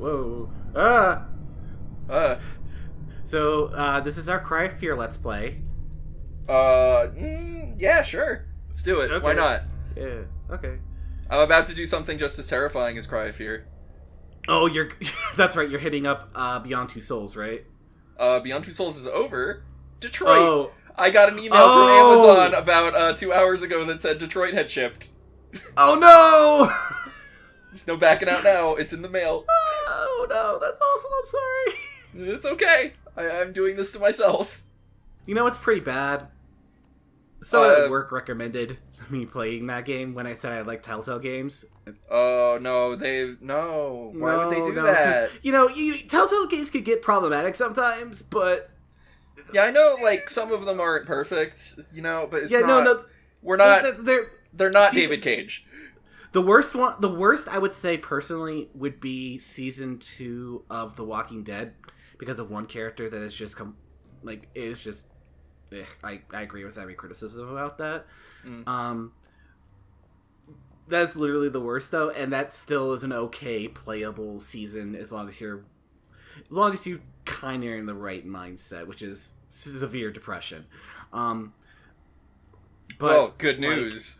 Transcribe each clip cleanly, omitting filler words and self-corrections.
Whoa. Ah! Uh. So, this is our Cry of Fear Let's Play. Yeah, sure. Let's do it. Okay. Why not? Yeah, okay. I'm about to do something just as terrifying as Cry of Fear. Oh, that's right, you're hitting up Beyond Two Souls, right? Beyond Two Souls is over. Detroit. Oh. I got an email from Amazon about 2 hours ago that said Detroit had shipped. Oh no! There's no backing out now. It's in the mail. Oh no, that's awful. I'm sorry. It's okay. I'm doing this to myself. You know what's pretty bad? So at work recommended me playing that game when I said I like Telltale games. Oh no, Why would they do that? You know, Telltale games could get problematic sometimes, but yeah, I know. Like some of them aren't perfect, you know, but it's not. No. We're not. They're not David Cage. The worst I would say personally would be season 2 of The Walking Dead because of one character that is just I agree with every criticism about that. That's literally the worst though, and that still is an okay playable season as long as you kind of are in the right mindset, which is severe depression. But good news.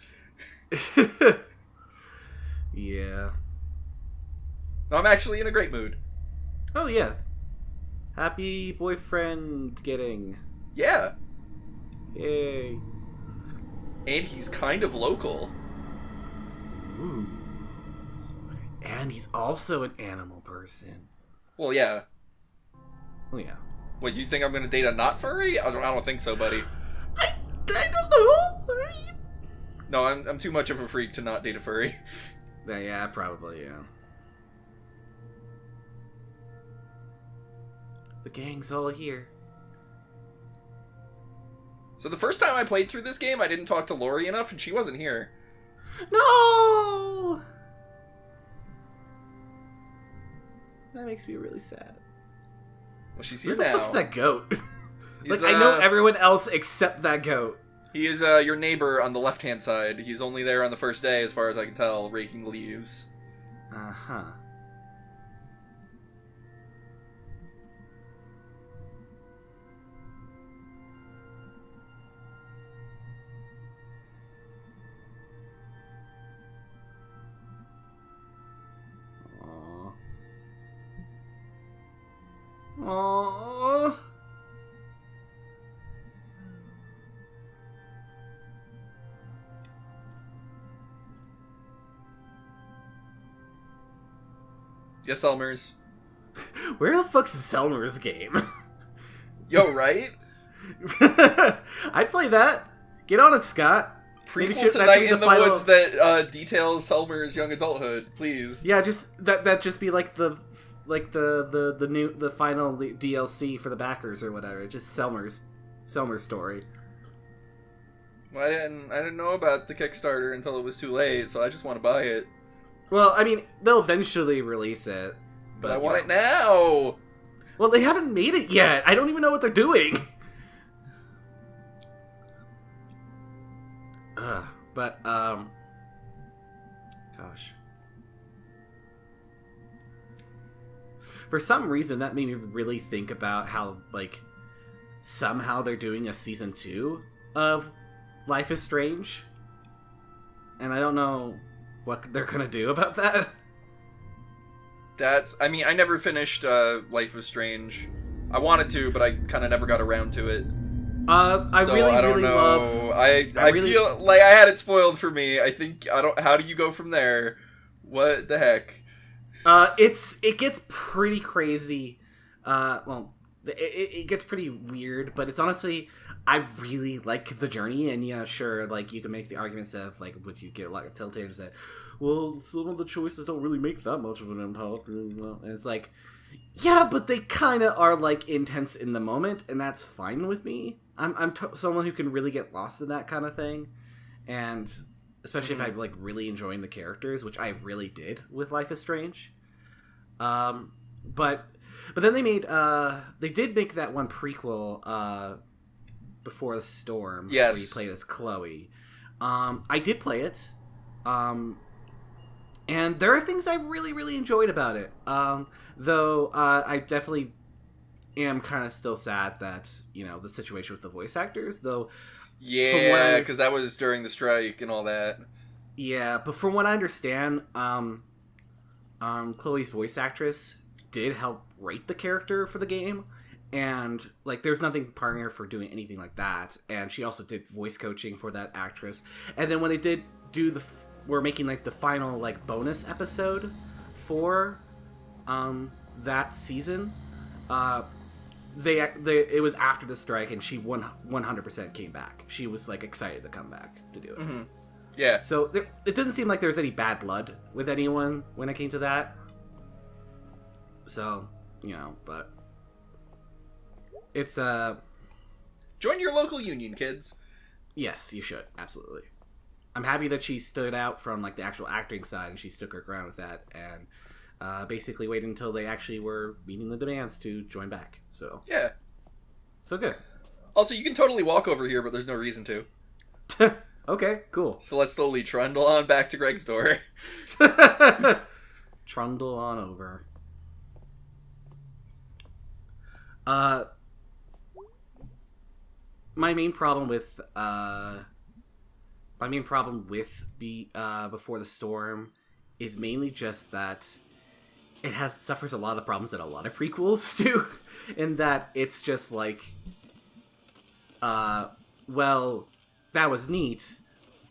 Yeah. I'm actually in a great mood. Oh yeah. Happy boyfriend getting. Yeah. Yay. And he's kind of local. Ooh. And he's also an animal person. Well, yeah. Oh yeah. What, you think I'm gonna date a not furry? I don't think so, buddy. I don't know. No, I'm too much of a freak to not date a furry. Yeah, probably, yeah. The gang's all here. So the first time I played through this game, I didn't talk to Lori enough, and she wasn't here. No! That makes me really sad. Well, she's here now. Where the fuck's that goat? I know everyone else except that goat. He is your neighbor on the left-hand side. He's only there on the first day, as far as I can tell, raking leaves. Uh-huh. Aww. Yes, Elmers. Where the fuck's Selmer's game? Yo, right? I'd play that. Get on it, Scott. Prequel to Night in the Woods that details Selmer's young adulthood, please. Yeah, just that just be like the final DLC for the backers or whatever. Just Selmer's story. Well, I didn't know about the Kickstarter until it was too late, so I just want to buy it. Well, I mean, they'll eventually release it. But I want it now! Well, they haven't made it yet. I don't even know what they're doing. Gosh. For some reason, that made me really think about how, somehow they're doing a season 2 of Life is Strange. And I don't know what they're gonna do about that. I never finished Life is Strange. I wanted to, but I kind of never got around to it. I don't know. I feel like I had it spoiled for me. How do you go from there? What the heck? It gets pretty crazy. It gets pretty weird, but it's honestly, I really like the journey, and yeah, sure, you can make the arguments of, would you get a lot of telltales that, well, some of the choices don't really make that much of an impact, and it's yeah, but they kind of are, intense in the moment, and that's fine with me. I'm someone who can really get lost in that kind of thing, and especially if I'm, really enjoying the characters, which I really did with Life is Strange. But then they did make that one prequel, Before the Storm, yes, where you played as Chloe. I did play it. And there are things I really, really enjoyed about it. Though I definitely am kind of still sad that, the situation with the voice actors, though. Yeah, because that was during the strike and all that. Yeah, but from what I understand, Chloe's voice actress did help write the character for the game, and like there's nothing pardoning her for doing anything like that. And she also did voice coaching for that actress. And then when they did do we're making like the final like bonus episode for that season, it was after the strike, and she 100% came back. She was like excited to come back to do it. Mm-hmm. Yeah. So it didn't seem like there was any bad blood with anyone when it came to that. So, but it's join your local union, kids. Yes, you should, absolutely. I'm happy that she stood out from like the actual acting side, and she stuck her ground with that, and basically waited until they actually were meeting the demands to join back. So yeah, so good. Also, you can totally walk over here, but there's no reason to. Okay, cool. So let's slowly trundle on back to Greg's door. Trundle on over. My main problem with Before the Storm is mainly just that it suffers a lot of the problems that a lot of prequels do, in that it's just like, well, that was neat,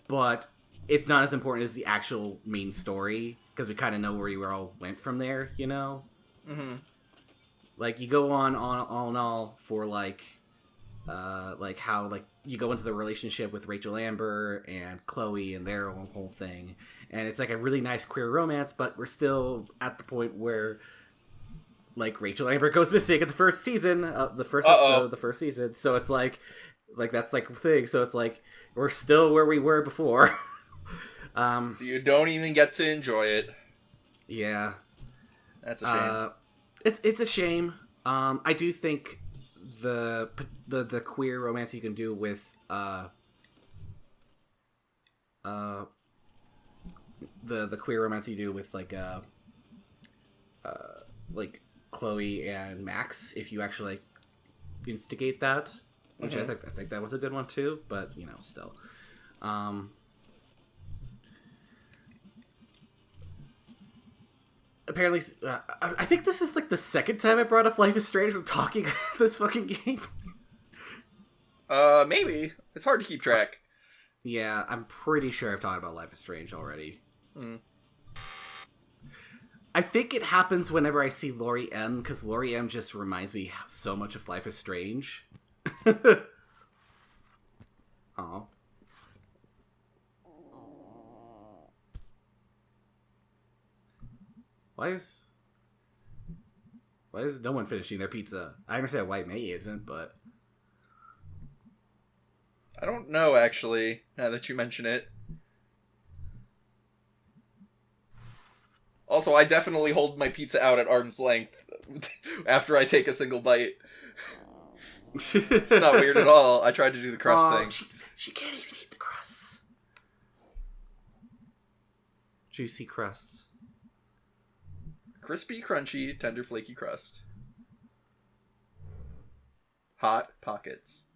but it's not as important as the actual main story, because we kind of know where you all went from there, Mm-hmm. Like, you go on and all for, like how, like, you go into the relationship with Rachel Amber and Chloe and their whole thing, and it's, like, a really nice queer romance, but we're still at the point where, like, Rachel Amber goes missing at the first season, the first episode of the first season, so it's, like, that's, like, a thing, so it's, like, we're still where we were before. So you don't even get to enjoy it. Yeah. That's a shame. It's a shame. I do think the queer romance you can do with the queer romance you do with like Chloe and Max, if you actually like instigate that, which I think that was a good one too, but still. Apparently, I think this is like the second time I brought up Life is Strange from talking this fucking game. Maybe. It's hard to keep track. Yeah, I'm pretty sure I've talked about Life is Strange already. Mm. I think it happens whenever I see Lori M, because Lori M just reminds me so much of Life is Strange. Aw. Why is no one finishing their pizza? I understand why May isn't, but I don't know, actually, now that you mention it. Also, I definitely hold my pizza out at arm's length after I take a single bite. It's not weird at all. I tried to do the crust thing. She can't even eat the crusts. Juicy crusts. Crispy, crunchy, tender, flaky crust. Hot pockets.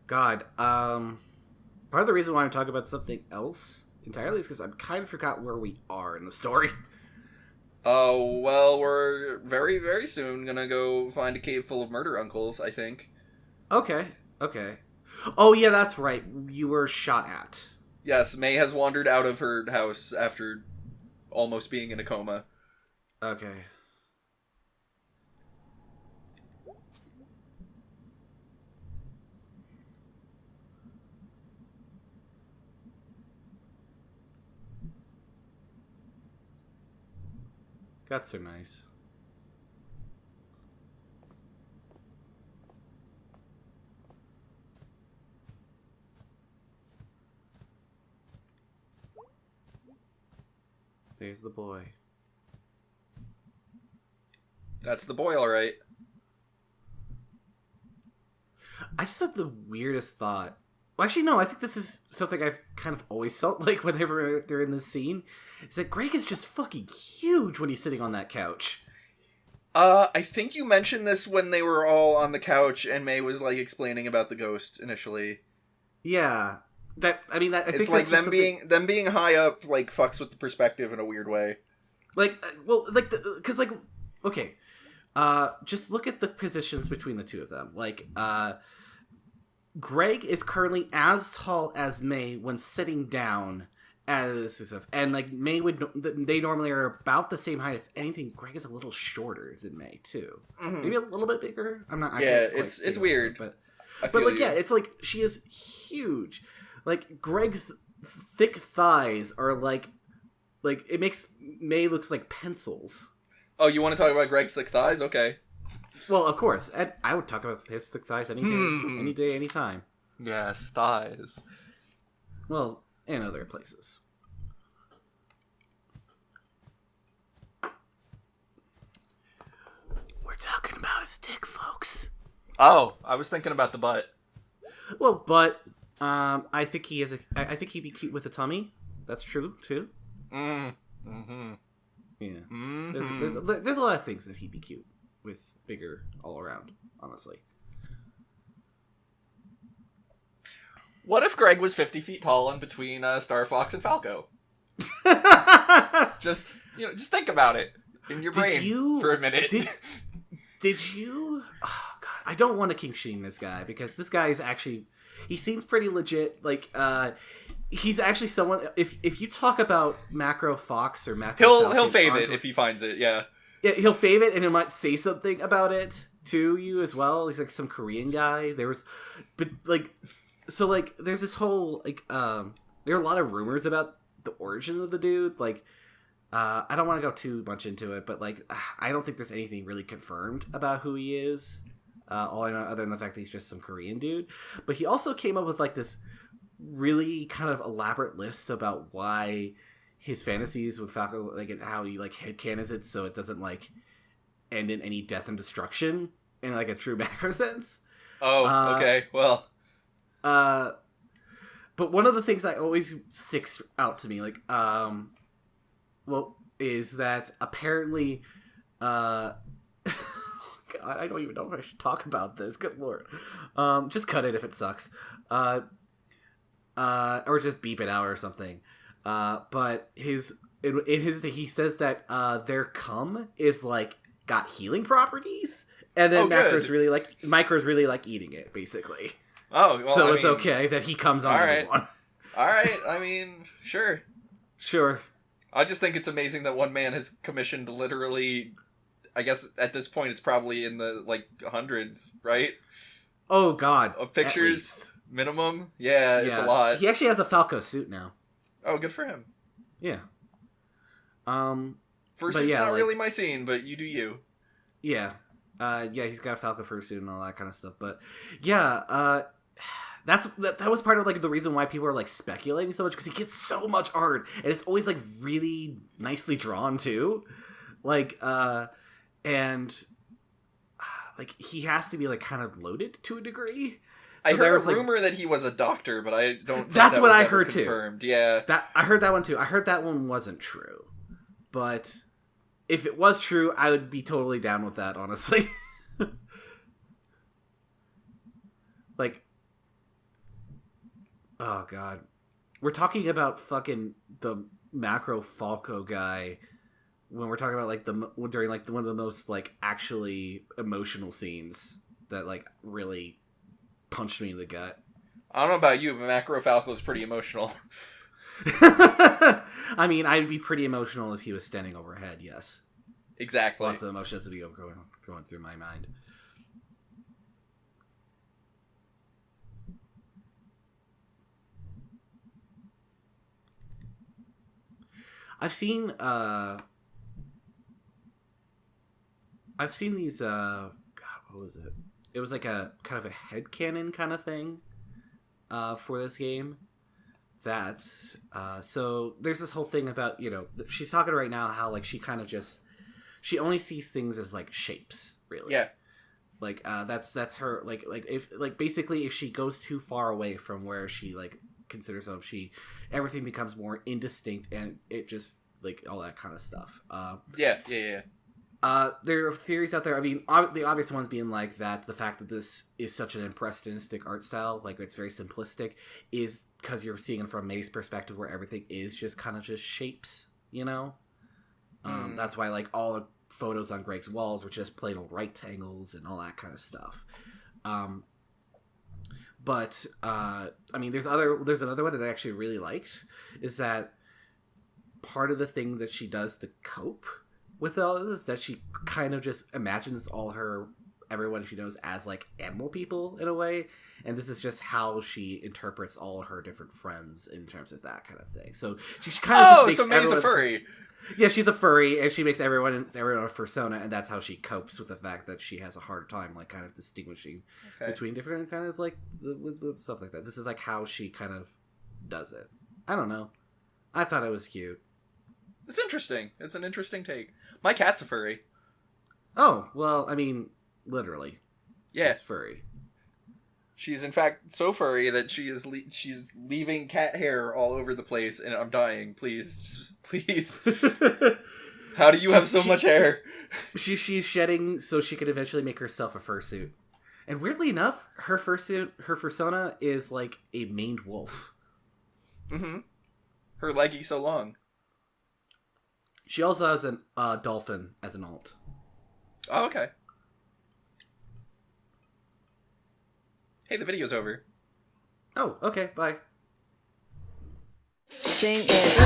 God, part of the reason why I'm talking about something else entirely is because I kind of forgot where we are in the story. Oh, well, we're very, very soon gonna go find a cave full of murder uncles, I think. Okay. Oh, yeah, that's right. You were shot at. Yes, May has wandered out of her house after almost being in a coma. Okay. Guts are nice. There's the boy. That's the boy, alright. I just had the weirdest thought. Well, actually, no. I think this is something I've kind of always felt like whenever they're in this scene. Is that Greg is just fucking huge when he's sitting on that couch. I think you mentioned this when they were all on the couch and May was like explaining about the ghost initially. Yeah, I think it's like them being high up like fucks with the perspective in a weird way. Like, well, like because like okay, just look at the positions between the two of them. Like, Greg is currently as tall as May when sitting down. And like May they normally are about the same height. If anything, Greg is a little shorter than May too. Mm-hmm. Maybe a little bit bigger. I'm not. Yeah, it's weird, but like yeah, it's like she is huge. Like Greg's thick thighs are like it makes May looks like pencils. Oh, you want to talk about Greg's thick thighs? Okay. Well, of course, I would talk about his thick thighs any day, any time. Yes, thighs. Well. And other places. We're talking about his dick, folks. Oh, I was thinking about the butt. Well, but I think he is. I think he'd be cute with a tummy. That's true too. Mm-hmm. Yeah. Mm-hmm. There's a lot of things that he'd be cute with, bigger all around. Honestly. What if Greg was 50 feet tall in between Star Fox and Falco? just think about it in your brain for a minute. Did you? Oh God, I don't want to kink shame this guy because this guy is actually he seems pretty legit. Like he's actually someone. If you talk about Macro Fox or Macro, he'll fave it if he finds it. Yeah, he'll fave it and he might say something about it to you as well. He's like some Korean guy. So, like, there's this whole, like, there are a lot of rumors about the origin of the dude. Like, I don't want to go too much into it, but, like, I don't think there's anything really confirmed about who he is. All I know, other than the fact that he's just some Korean dude. But he also came up with, like, this really kind of elaborate list about why his fantasies with Falco, like, and how he, like, headcanons it so it doesn't, like, end in any death and destruction in, like, a true macro sense. Oh, okay, well... but one of the things that always sticks out to me, like, is that apparently, God, I don't even know if I should talk about this. Good lord. Just cut it if it sucks. Or just beep it out or something. But he says that, their cum is, like, got healing properties, and then Micro's really like eating it, basically. Oh, well, so it's okay that he comes on everyone. All right, I mean, sure. Sure. I just think it's amazing that one man has commissioned literally, I guess at this point it's probably in the, like, hundreds, right? Oh, God. Of pictures, minimum? Yeah, it's a lot. He actually has a Falco suit now. Oh, good for him. Yeah. Fursuit's not really my scene, but you do you. Yeah. He's got a Falco fursuit and all that kind of stuff, but yeah, that was part of like the reason why people are like speculating so much because he gets so much art and it's always like really nicely drawn too, like and like he has to be like kind of loaded to a degree. So I heard a rumor that he was a doctor, but I don't. Think that's that what was I ever heard confirmed. too. Yeah, I heard that one too. I heard that one wasn't true, but if it was true, I would be totally down with that. Honestly, like, oh God, we're talking about fucking the Macro Falco guy when we're talking about like during like one of the most like actually emotional scenes that like really punched me in the gut. I don't know about you, but Macro Falco is pretty emotional. I mean, I'd be pretty emotional if he was standing overhead, yes. Exactly. Lots of emotions would be going through my mind. I've seen these God, what was it? It was like a kind of a headcanon kind of thing for this game. That so there's this whole thing about, you know, she's talking right now how like she kind of just she only sees things as like shapes, really. Yeah. Like that's her like if like basically if she goes too far away from where she like considers herself, everything becomes more indistinct and it just like all that kind of stuff. Yeah. There are theories out there. I mean, the obvious ones being like that the fact that this is such an impressionistic art style, like it's very simplistic, is because you're seeing it from May's perspective, where everything is just kind of just shapes, you know. That's why like all the photos on Greg's walls were just plain old rectangles and all that kind of stuff. But I mean, there's another one that I actually really liked, is that part of the thing that she does to cope with all this is that she kind of just imagines everyone she knows as like animal people in a way, and this is just how she interprets all her different friends in terms of that kind of thing. So she kind of just makes May's a furry. Yeah, she's a furry, and she makes everyone a persona, and that's how she copes with the fact that she has a hard time like kind of distinguishing between different kind of like with stuff like that. This is like how she kind of does it. I don't know. I thought it was cute. It's interesting. It's an interesting take. My cat's a furry. Oh, well, I mean, literally. Yeah. She's furry. She's in fact so furry that she's leaving cat hair all over the place, and I'm dying. Please. How do you have so much hair? She's shedding so she could eventually make herself a fursuit. And weirdly enough, her persona is like a maned wolf. Mm-hmm. Her leggy so long. She also has a dolphin as an alt. Oh, okay. Hey, the video's over. Oh, okay, bye. Sing it.